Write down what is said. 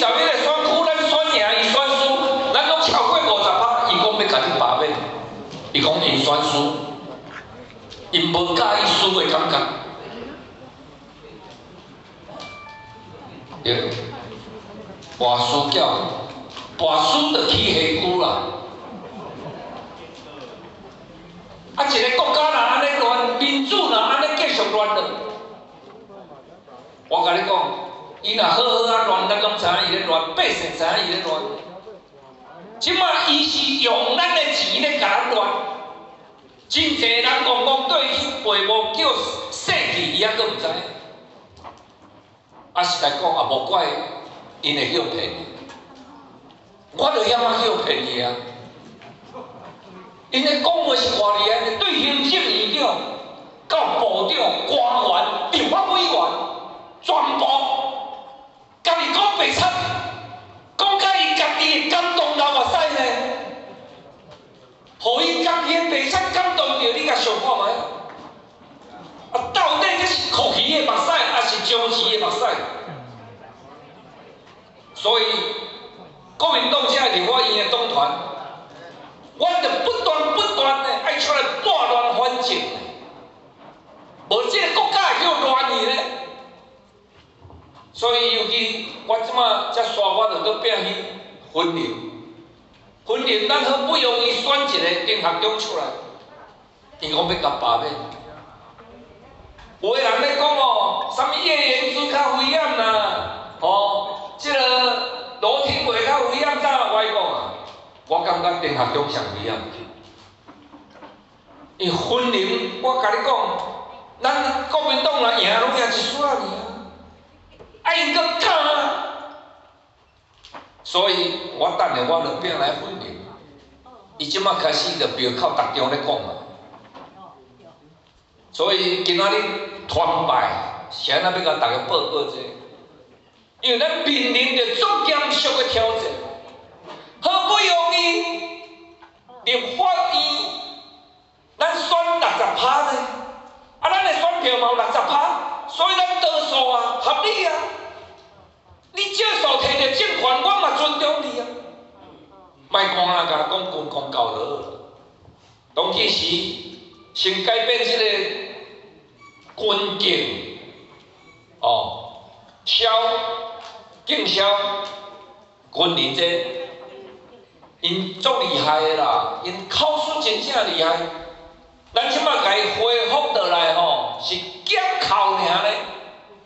21个选区，咱选赢伊选输，咱拢超过50%，伊讲要甲你罢免，伊讲因选输，因无介意输的感觉。对，跋输叫，跋输就起下句啦。啊，一个国家若安尼乱，民主若安尼继续乱落，我甲你讲，伊若好好啊乱，咱拢知影伊咧乱，百姓知影伊咧乱。即马伊是用咱的钱咧甲咱乱，真侪人讲对去陪无叫洗去，伊还阁毋知。啊，实来讲也无怪因会许骗伊，我就嫌啊许骗伊啊。因咧讲话是偌厉害，对行政院长、到部长、官员、立法委员，全部家己讲白惨，讲甲伊家己的感动流目屎呢，互伊家己的白惨感动着，你甲想看觅？啊，到底这是酷鱼的目屎，还是将士的目屎？所以，国民党这立法院的党团，我着不断的爱出来拨乱反正，无这个国家会叫乱去呢。所以尤其我即马才刷我着搁拼去分流，分流咱好不容易选一个丁学长出来，伊讲要甲罢免。有个人咧讲哦，啥物叶元之较危险啦，哦，即个罗廷伟较危险，咋我讲啊？我感觉丁学长上危险。伊分流，我甲你讲，咱国民党若赢，拢赢一输啊尔，啊因搁卡啊，所以我等下我就变来分流。伊即马开始就标靠逐中咧讲嘛，所以今仔日团败，是安那要甲大家报告者，因为咱面临着足严肃的挑战，好不容易立法院。咱选60%呢，啊，咱的选票嘛有60%，所以咱多数啊，合理啊。你少数摕到政权，我嘛尊重你啊。莫讲啊，甲讲公公教了，当其时先改变这个军警，哦，警消军人这，因足厉害的啦，因考试真正厉害。咱即摆甲伊恢复倒来吼，是减扣尔咧。